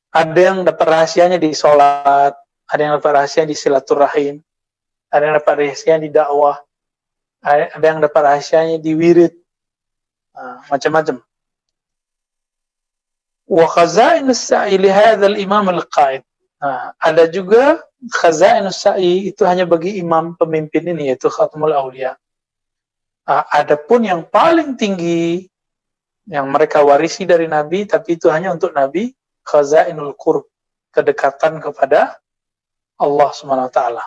Ada yang dapat rahasianya di sholat, ada yang dapat rahasia di silaturahim, ada yang dapat rahasianya di dakwah, ada yang dapat rahasianya di wirid, macam-macam. Wa khazainus sa'i li hadzal imam al-qa'id. Ada juga khazainus sa'i itu hanya bagi imam pemimpin ini, yaitu Khatmul Aulia. Adapun yang paling tinggi yang mereka warisi dari Nabi, tapi itu hanya untuk Nabi, khazainul qurb, kedekatan kepada Allah Subhanahu wa taala.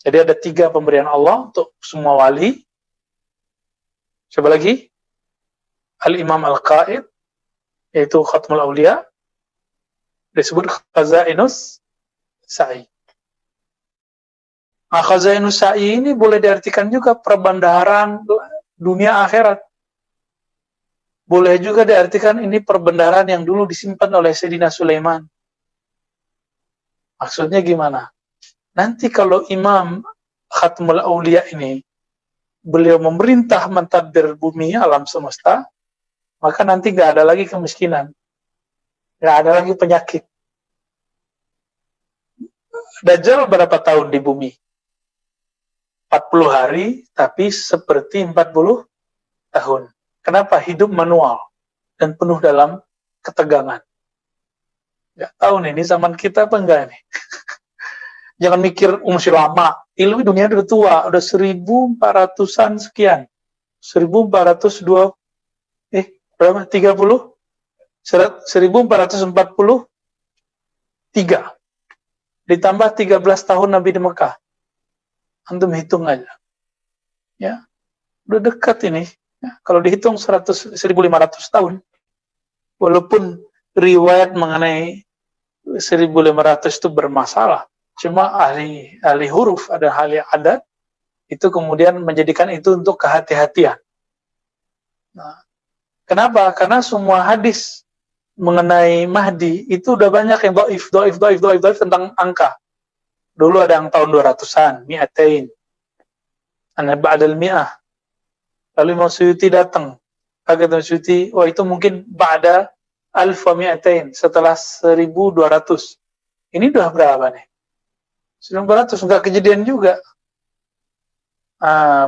Jadi ada 3 pemberian Allah untuk semua wali. Coba lagi. Al-Imam Al-Qaid, yaitu Khatmul Aulia, disebut khazainus sa'i. Khazainus sa'i ini boleh diartikan juga perbendaharaan dunia akhirat. Boleh juga diartikan ini perbendaharaan yang dulu disimpan oleh Sayyidina Sulaiman. Maksudnya gimana? Nanti kalau Imam Khatmul Aulia ini, beliau memerintah mentadbir bumi alam semesta, maka nanti nggak ada lagi kemiskinan, nggak ada lagi penyakit. Dajjal berapa tahun di bumi? 40 hari, tapi seperti 40 tahun. Kenapa? Hidup manual dan penuh dalam ketegangan. Nggak tahu nih, ini zaman kita apa enggak nih? Jangan mikir masih lama. Ilmu dunia udah tua, udah 1400-an sekian. 1402 berapa? 30? 1443. Ditambah 13 tahun Nabi di Mekah. Antum hitung aja. Ya. Udah dekat ini. Ya. Kalau dihitung 1500 tahun. Walaupun riwayat mengenai 1500 itu bermasalah. Cuma ahli huruf, ada ahli adat, itu kemudian menjadikan itu untuk kehati-hatian. Nah, kenapa? Karena semua hadis mengenai Mahdi itu udah banyak yang dhaif tentang angka. Dulu ada yang tahun 200-an, mi'atain. Ana ba'dal mi'ah. Lalu Imam Suyuti datang. Kata Imam Suyuti, wah itu mungkin ba'da alfa mi'atain, setelah 1200. Ini udah berapa nih? 1900, enggak kejadian juga.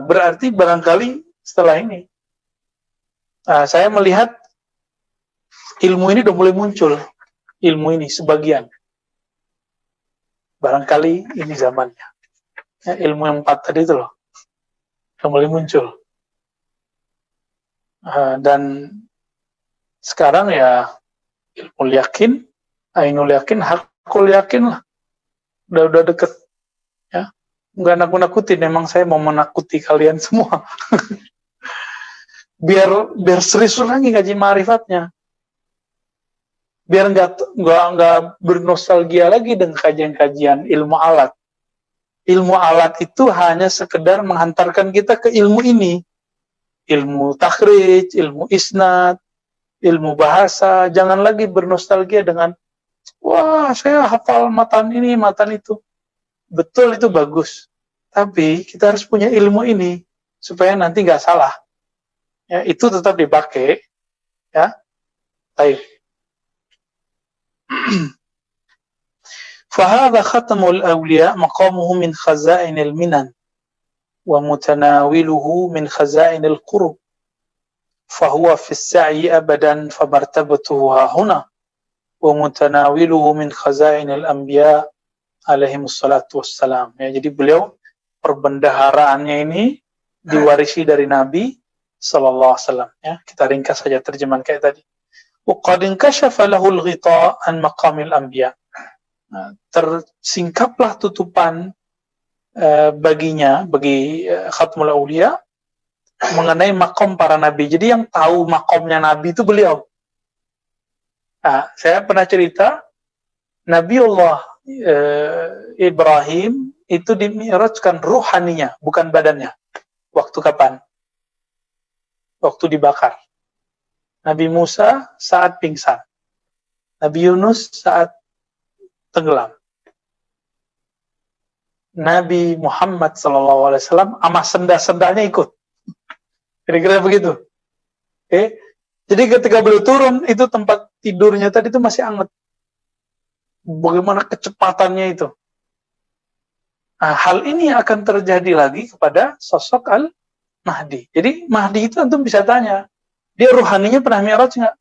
Berarti barangkali setelah ini. Saya melihat ilmu ini udah mulai muncul. Ilmu ini sebagian. Barangkali ini zamannya. Ya, ilmu yang 4 tadi itu loh. Udah mulai muncul. Dan sekarang ya ilmu yakin, ainul yakin, hakul yakin lah. Udah deket. Ya. Nggak nakut-nakutin, memang saya mau menakuti kalian semua. biar serius lagi ngaji ma'rifatnya. Biar nggak bernostalgia lagi dengan kajian-kajian ilmu alat. Ilmu alat itu hanya sekedar menghantarkan kita ke ilmu ini. Ilmu takhrij, ilmu isnad, ilmu bahasa. Jangan lagi bernostalgia dengan, wah saya hafal matan ini, matan itu. Betul, itu bagus. Tapi kita harus punya ilmu ini supaya nanti nggak salah. Ya, itu tetap dipakai. Ya, baik. فهذا ختم الأولياء مقامه من خزائن المنن ومتناوله من خزائن القرب فهو في السعي أبدا فمرتبته هنا ومتناوله من خزائن الأنبياء عليهم الصلاة والسلام. Ya, jadi beliau perbendaharaannya ini diwarisi dari Nabi Sallallahu Alaihi Wasallam. Ya, kita ringkas saja terjemahan kayak tadi. وَقَدْ انْكَشَفَ لَهُ الْغِطَاءُ عَنْ مَقَامِ الْأَنْبِيَاءِ. Tersingkaplah tutupan baginya, bagi Khatmul Auliya, mengenai makom para nabi. Jadi yang tahu makomnya nabi itu beliau. Nah, saya pernah cerita, Nabiullah Ibrahim itu dimi'rajkan ruhaninya, bukan badannya. Waktu kapan? Waktu dibakar. Nabi Musa saat pingsan. Nabi Yunus saat tenggelam. Nabi Muhammad SAW sama senda-sendanya ikut. Kira-kira begitu. Oke. Jadi ketika beliau turun, itu tempat tidurnya tadi itu masih hangat. Bagaimana kecepatannya itu. Nah, hal ini akan terjadi lagi kepada sosok Al-Mahdi. Jadi Mahdi itu antum bisa tanya, dia ruhaninya pernah mi'raj nggak?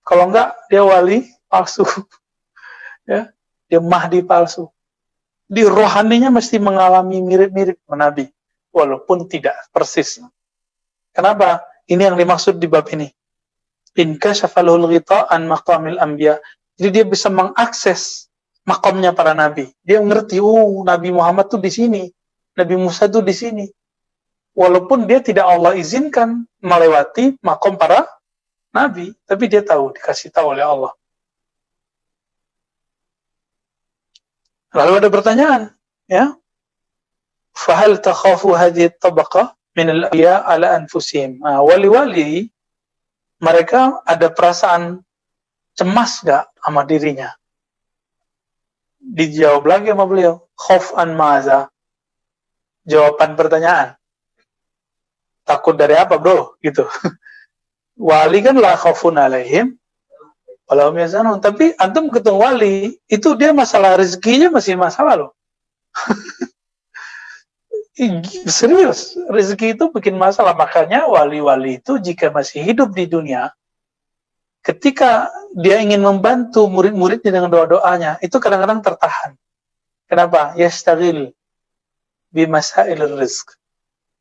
Kalau enggak, dia wali palsu. Ya, dia Mahdi palsu. Di rohaninya mesti mengalami mirip-mirip Nabi, walaupun tidak persis. Kenapa? Ini yang dimaksud di bab ini. Inkashafa lahul ghita' an maqamil anbiya. Jadi dia bisa mengakses makamnya para nabi. Dia ngerti, Nabi Muhammad tuh di sini, Nabi Musa tuh di sini. Walaupun dia tidak Allah izinkan melewati makam para nabi, tapi dia tahu, dikasih tahu oleh Allah. Lalu ada pertanyaan, ya. Fahal takhafu hadhihi at-tabaqah min al-awliya ala anfusihim. Wali-wali mereka ada perasaan cemas enggak sama dirinya? Dijawab lagi sama beliau, khauf an maza. Jawaban pertanyaan. Takut dari apa, bro? Gitu. Wali kan la khaufun alaihim walau yazanun. Tapi antum ketemu wali, itu dia masalah rezekinya masih masalah loh. Serius, rezeki itu bikin masalah. Makanya wali-wali itu jika masih hidup di dunia, ketika dia ingin membantu murid-muridnya dengan doa-doanya, itu kadang-kadang tertahan. Kenapa? Yastaghil bimasailir rizq.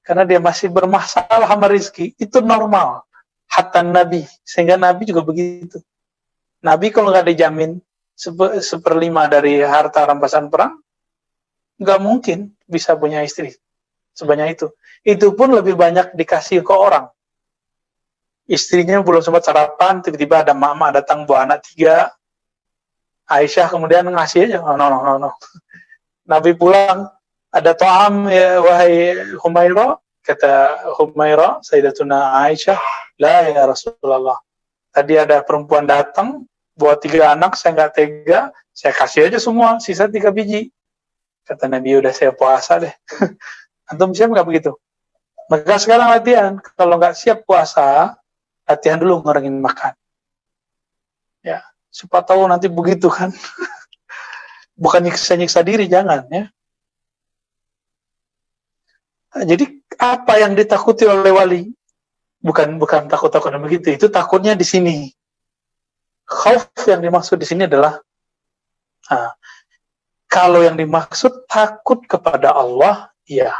Karena dia masih bermasalah sama rezeki, itu normal. Hatta Nabi, sehingga Nabi juga begitu. Nabi kalau nggak dijamin 1/5 dari harta rampasan perang, nggak mungkin bisa punya istri sebanyak itu. Itu pun lebih banyak dikasih ke orang. Istrinya belum sempat sarapan, tiba-tiba ada mama datang bawa anak 3. Aisyah kemudian ngasih aja, no. Nabi pulang, ada to'am, ya, wahai Humairah, kata Humairah, Sayyidatuna Aisyah, la ya Rasulullah. Tadi ada perempuan datang, bawa 3 anak, saya nggak tega, saya kasih aja semua, sisa 3 biji. Kata Nabi, udah saya puasa deh. Antum siap nggak begitu? Maka sekarang latihan, kalau nggak siap puasa, latihan dulu ngurangin makan. Ya, siapa tahu nanti begitu kan. Bukan nyiksa-nyiksa diri, jangan ya. Jadi apa yang ditakuti oleh wali? Bukan takut-takut begitu, itu takutnya di sini. Khauf yang dimaksud di sini adalah kalau yang dimaksud takut kepada Allah, ya.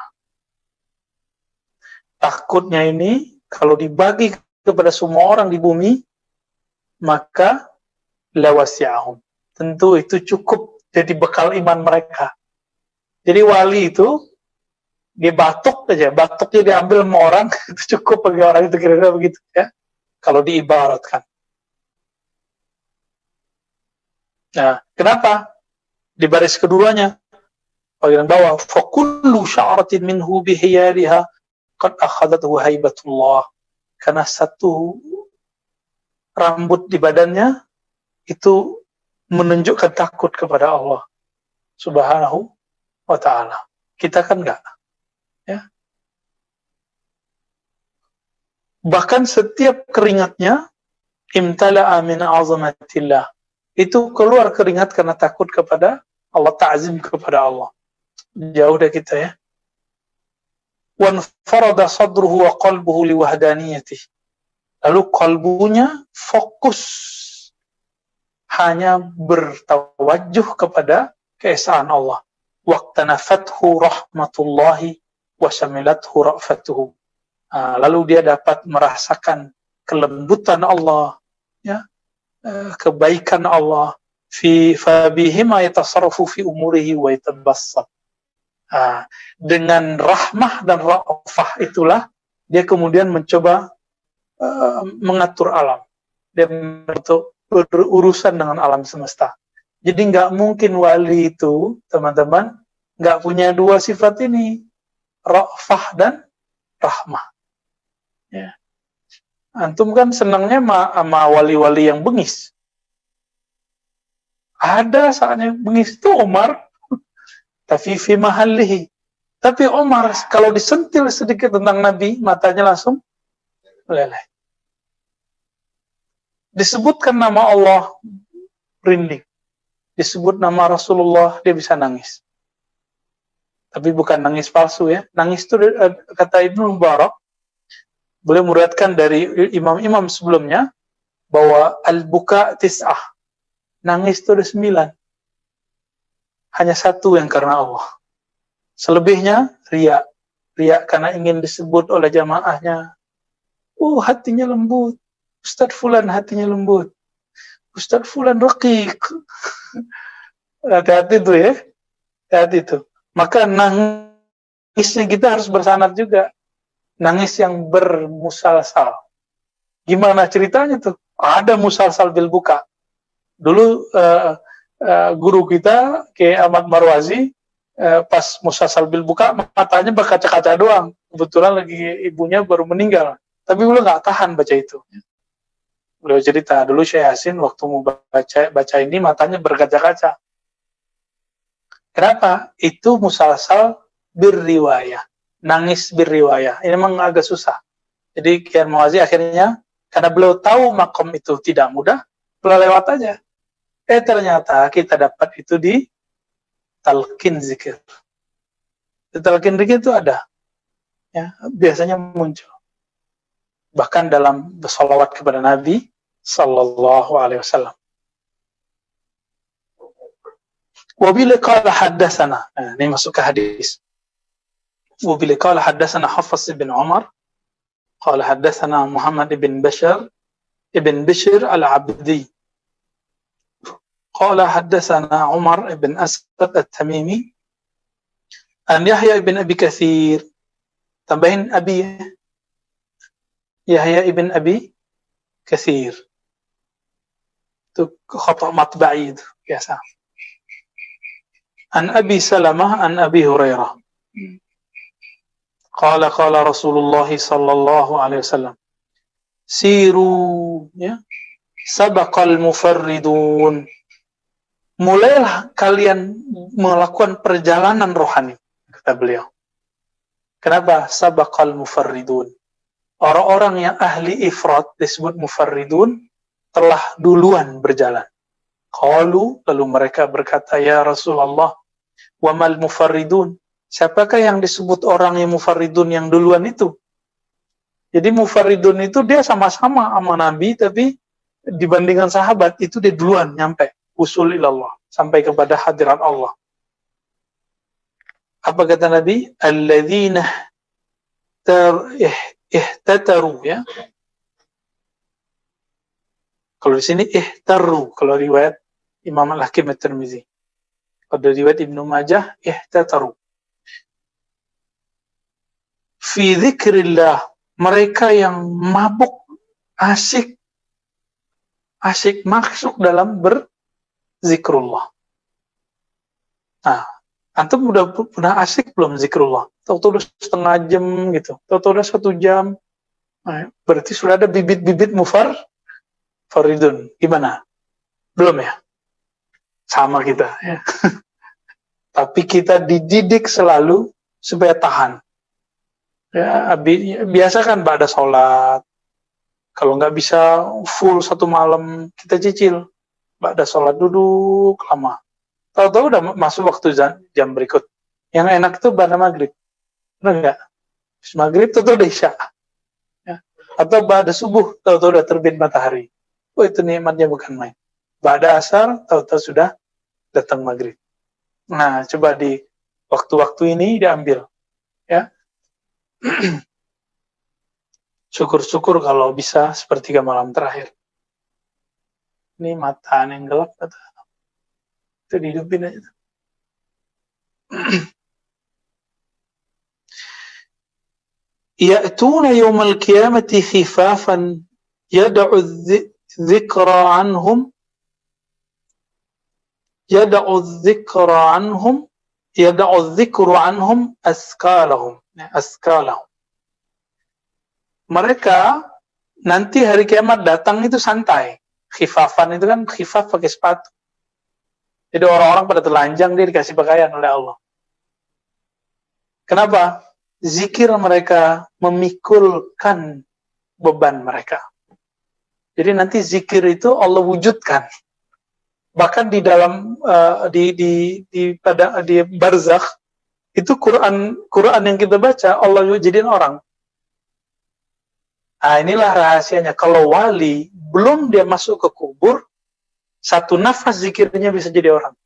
Takutnya ini kalau dibagi kepada semua orang di bumi, maka lawasi'ahum. Tentu itu cukup jadi bekal iman mereka. Jadi wali itu dia batuk aja, batuknya diambil sama orang, itu cukup bagi orang itu, kira-kira begitu ya. Kalau diibaratkan. Nah, kenapa? Di baris keduanya, bagian bawah, fakullu sya'ratin minhu bihiyariha qad akhadathu haibatullah. Karena satu rambut di badannya itu menunjukkan takut kepada Allah Subhanahu wa ta'ala. Kita kan enggak. Ya. Bahkan setiap keringatnya imtala'a min azamatillah. Itu keluar keringat karena takut kepada Allah, ta'zim kepada Allah. Jauh dari kita ya. Wanfarada sadruhu wa qalbuhu liwahdaniyatih. Lalu kalbunya fokus hanya bertawajjuh kepada keesaan Allah. Waqtanafathu rahmatullahi wa syamilathu ra'fatuhu. Lalu dia dapat merasakan kelembutan Allah, ya, kebaikan Allah, fi fabihima yatasarrafu fi umurihi wa yatabassam. Dengan rahmah dan ra'afah itulah dia kemudian mencoba mengatur alam. Dia untuk berurusan dengan alam semesta. Jadi nggak mungkin wali itu, teman-teman, nggak punya dua sifat ini, ra'afah dan rahmah. Ya. Antum kan senangnya sama wali-wali yang bengis. Ada saatnya bengis itu Umar, tapi fi mahallihi. Tapi Umar kalau disentil sedikit tentang Nabi, matanya langsung meleleh. Disebutkan nama Allah, merinding. Disebut nama Rasulullah, dia bisa nangis. Tapi bukan nangis palsu ya. Nangis itu kata Ibnu Mubarak, boleh muriatkan dari imam-imam sebelumnya, bahwa al-buka tis'ah. Nangis itu ada 9. Hanya 1 yang karena Allah. Selebihnya riya. Riya karena ingin disebut oleh jamaahnya. Hatinya lembut. Ustadz Fulan hatinya lembut. Ustadz Fulan raqiq. Hati-hati itu ya. Hati-hati itu. Maka nangisnya kita harus bersanad juga. Nangis yang bermusalsal. Gimana ceritanya tuh? Ada musalsal bil buka. Dulu guru kita Kiai Ahmad Marwazi pas musalsal bil buka matanya berkaca-kaca doang. Kebetulan lagi ibunya baru meninggal. Tapi beliau nggak tahan baca itu. Beliau cerita dulu Syekh Yasin waktu mau baca ini matanya berkaca-kaca. Kenapa? Itu musalsal birriwayah. Nangis birriwayah. Ini memang agak susah. Jadi Kiai Marwazi akhirnya karena beliau tahu makom itu tidak mudah, beliau lewat aja. Ternyata kita dapat itu di talqin zikir. Di talqin zikir itu ada, ya, biasanya muncul. Bahkan dalam bersolawat kepada Nabi Sallallahu Alaihi Wasallam. Wabila qala haddatsana, ini masuk ke hadis. Wabila qala haddatsana Hafiz bin Umar, qala haddatsana Muhammad ibn Bishr al-Abdi. قال حدثنا عمر بن أسد التميمي عن يحيى بن أبي كثير. tambahin Abi, Yahya ibn Abi Kathir. Itu khata' matba'i itu biasa. An Abi Salamah an Abi Hurairah. Qala Rasulullah sallallahu alaihi wasallam. Siru, ya, sabaqal mufarridun. Mulailah kalian melakukan perjalanan rohani, kata beliau. Kenapa? Sabaqal mufarridun. Orang-orang yang ahli ifrat disebut mufarridun telah duluan berjalan. Qalu, lalu mereka berkata, ya Rasulullah, wamal mufarridun. Siapakah yang disebut orang yang mufarridun yang duluan itu? Jadi mufarridun itu dia sama-sama sama Nabi, tapi dibandingkan sahabat itu dia duluan nyampe. Usul ilallah, sampai kepada hadirat Allah. Apa kata Nabi? Alladzina ihtataru, ya. Kalau di sini ihtaru, kalau riwayat Imam Al-Hakim At-Tirmizi. Kalau riwayat Ibnu Majah ihtataru. Fi dzikrillah, mereka yang mabuk, asik masuk dalam zikrullah. Nah, antum udah pernah asik belum zikrullah? Tahu-tahu udah setengah jam gitu, tahu-tahu udah 1 jam. Nah, berarti sudah ada bibit-bibit mufarridun. Gimana? Belum ya? Sama kita ya. Tapi kita dididik selalu supaya tahan. Ya, biasa kan ba'da sholat. Kalau nggak bisa full 1 malam, kita cicil. Ba'da sholat duduk lama. Tahu-tahu udah masuk waktu jam berikut. Yang enak itu ba'da maghrib. Benar nggak? Maghrib tahu-tahu udah isya. Ya. Atau ba'da subuh, tahu-tahu udah terbit matahari. Itu nikmatnya bukan main. Ba'da asar, tahu-tahu sudah datang maghrib. Nah, coba di waktu-waktu ini diambil. Ya. Syukur-syukur kalau bisa sepertiga malam terakhir. Ini mata yang gelap kata. Itu dihidupin aja. Ya'tuna yawmal qiyamati khifafan yad'u dzikra anhum asqalahum. Mereka nanti hari kiamat datang itu santai. Khifafan itu kan khifaf pakai sepatu. Jadi orang-orang pada telanjang, dia dikasih pakaian oleh Allah. Kenapa? Zikir mereka memikulkan beban mereka. Jadi nanti zikir itu Allah wujudkan. Bahkan di dalam di barzakh itu Quran yang kita baca Allah jadiin orang. Nah, inilah rahasianya. Kalau wali belum dia masuk ke kubur, satu nafas zikirnya bisa jadi orang.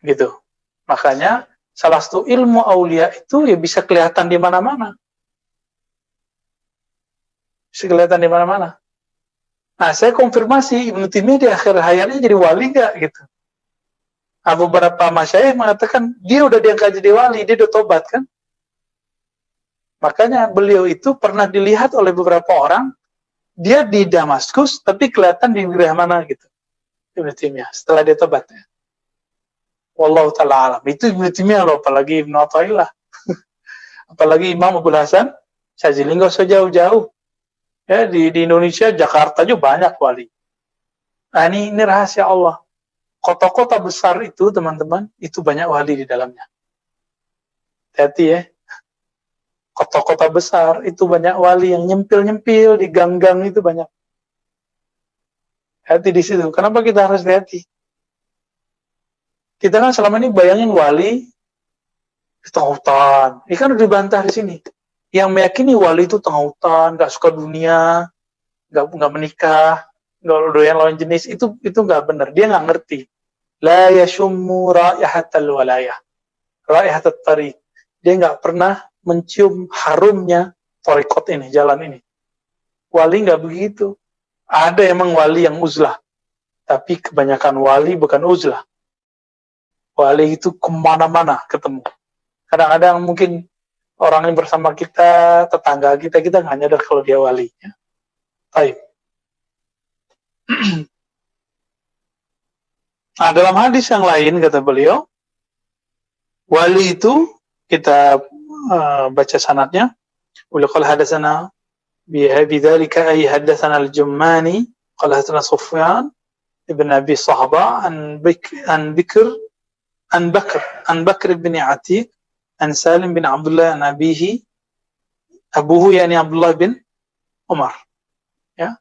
Gitu. Makanya salah satu ilmu aulia itu ya bisa kelihatan di mana-mana. Bisa kelihatan di mana-mana. Nah, saya konfirmasi Ibnu Taimiyah di akhir hayatnya jadi wali nggak gitu. Nah, beberapa masyayikh mengatakan dia udah diangkat jadi wali, dia udah tobat kan. Makanya beliau itu pernah dilihat oleh beberapa orang, dia di Damaskus tapi kelihatan di wilayah mana gitu. Ibnu Taimiyah setelah dia tobat ya. Wallahu ta'ala alam. Itu Ibnu Taimiyah loh, apalagi Ibnu Athaillah. Apalagi Imam Abdul Hasan Syadzili, nggak usah jauh-jauh. Ya, di Indonesia, Jakarta juga banyak wali. Nah, ini rahasia Allah. Kota-kota besar itu, teman-teman, itu banyak wali di dalamnya. Hati-hati ya. Kota-kota besar itu banyak wali yang nyempil-nyempil di gang-gang itu banyak. Hati di situ. Kenapa kita harus hati-hati? Kita kan selama ini bayangin wali di tengah hutan. Ini kan udah dibantah di sini. Yang meyakini wali itu tengah hutan, nggak suka dunia, nggak menikah, nggak doyan lawan jenis, itu nggak benar. Dia nggak ngerti. La yashummu raihatal walayah, raihatat tariq. Dia nggak pernah mencium harumnya thariqat ini, jalan ini. Wali nggak begitu. Ada emang wali yang uzlah, tapi kebanyakan wali bukan uzlah. Wali itu kemana-mana ketemu. Kadang-kadang mungkin orang yang bersama kita, tetangga kita nggak nyadar kalau dia wali. Ya. Baik. Nah, dalam hadis yang lain kata beliau, wali itu kita baca sanadnya. Ulaqal hadatsana bidzalika ay hadatsana al-Jummani qala hadatsana Sufyan ibn Abi Sahba an Bakr bin Atiq an Salim bin Abdullah an abuhu yani Abdullah bin Umar, ya,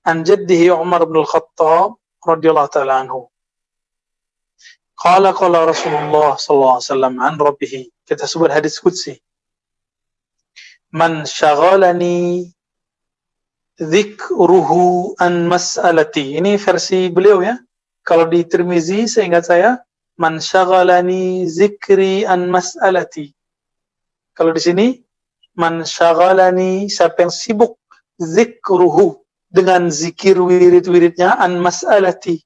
an jaddihi Umar bin Al-Khattab radhiyallahu ta'ala anhu. Qala Rasulullah sallallahu alaihi wasallam an rabbih. Kita sebut hadis qudsi. Man syaghalani dzikruhu an mas'alati. Ini versi beliau ya. Kalau di Tirmizi seingat saya, man syaghalani zikri an mas'alati. Kalau di sini, man syaghalani, siapa yang sibuk zikruhu, dengan zikir wirid-wiridnya, an mas'alati,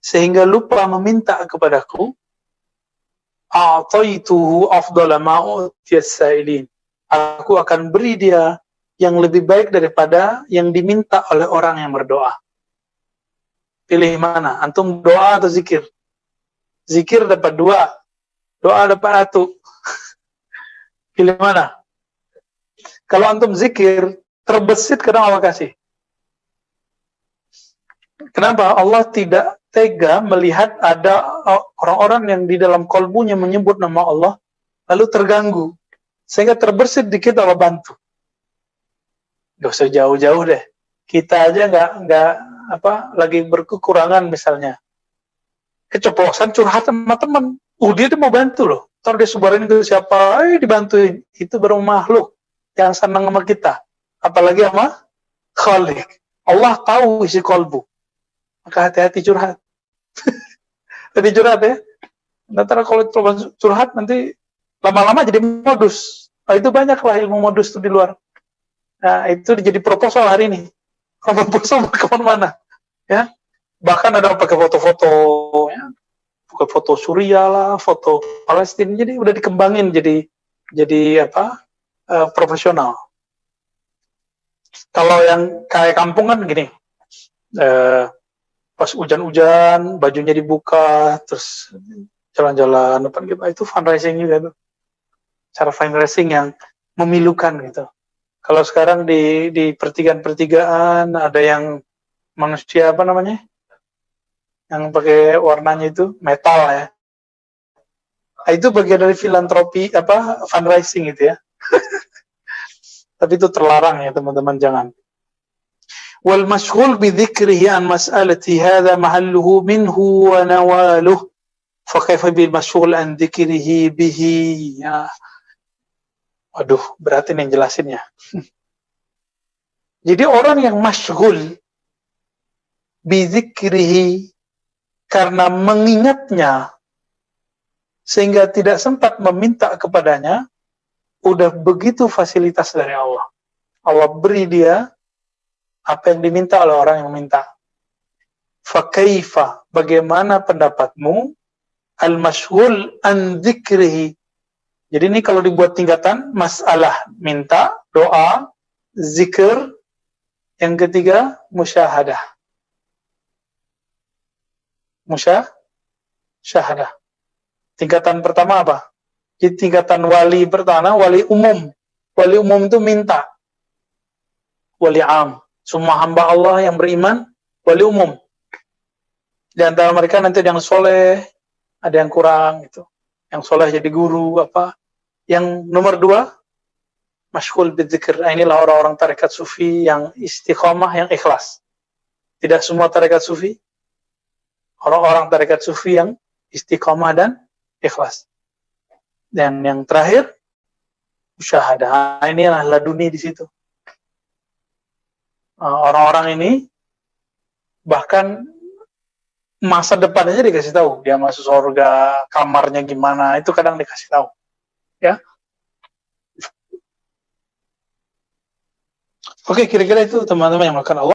sehingga lupa meminta kepadaku, a'taituhu afdala ma utiyas sa'ilin. Aku akan beri dia yang lebih baik daripada yang diminta oleh orang yang berdoa. Pilih mana? Antum doa atau zikir? Zikir dapat 2, doa dapat 1. Pilih mana? Kalau antum zikir, terbesit karena Allah kasih. Kenapa? Allah tidak tega melihat ada orang-orang yang di dalam kolbunya menyebut nama Allah, lalu terganggu. Sehingga terbesit dikit Allah bantu. Gak usah jauh-jauh deh. Kita aja nggak lagi berkekurangan misalnya. Keceplosan curhat sama teman. Dia tuh mau bantu loh. Ntar dia sebarin ke siapa, dibantuin. Itu baru makhluk yang senang sama kita. Apalagi sama Khalik. Allah tahu isi kolbu. Maka hati-hati curhat. Hati curhat ya. Nanti kalau curhat nanti lama-lama jadi modus. Nah, itu banyak lah ilmu modus itu di luar. Nah, itu jadi proposal hari ini. Ramadan puasa mau kemana-mana, ya. Bahkan ada pakai foto-foto, ya, pakai foto Suriah lah, foto Palestina, jadi udah dikembangin jadi apa, profesional. Kalau yang kayak kampung kan gini, pas hujan-hujan, bajunya dibuka, terus jalan-jalan depan gitu, itu fundraising juga tuh. Cara fundraising yang memilukan gitu. Kalau sekarang di pertigaan-pertigaan ada yang manusia apa namanya, yang pakai warnanya itu metal ya. Nah, itu bagian dari filantropi apa fundraising gitu ya. Tapi itu terlarang ya teman-teman, jangan. Wal mashghul bi dzikrihi an mas'alati hadha mahalluhu minhu wa nawaluh. Fa kaifa bil mashghul an dzikrihi bihi. Ya. Waduh, berat ini yang jelasinnya. Jadi orang yang mashghul bi dzikrihi karena mengingatnya sehingga tidak sempat meminta kepadanya, udah begitu fasilitas dari Allah. Allah beri dia apa yang diminta oleh orang yang minta. Fakaifa, bagaimana pendapatmu? Al-mashghul an dzikrihi. Jadi ini kalau dibuat tingkatan, masalah minta, doa, zikir, yang ketiga musyahadah. Musyahadah. Tingkatan pertama apa? Jadi tingkatan wali pertama, wali umum. Wali umum itu minta. Wali am. Semua hamba Allah yang beriman, wali umum. Di antara mereka nanti ada yang soleh, ada yang kurang gitu. Yang soleh jadi guru apa. Yang nomor 2, mashghul bidzikir. Inilah orang-orang tarekat sufi yang istiqomah, yang ikhlas. Tidak semua tarekat sufi. Orang-orang tarekat sufi yang istiqomah dan ikhlas. Dan yang terakhir, musyahadah. Ini adalah laduni di situ. Orang-orang ini bahkan masa depannya dikasih tahu. Dia masuk surga, kamarnya gimana, itu kadang dikasih tahu. Ya. Oke, kira-kira itu teman-teman yang melakukan Allah.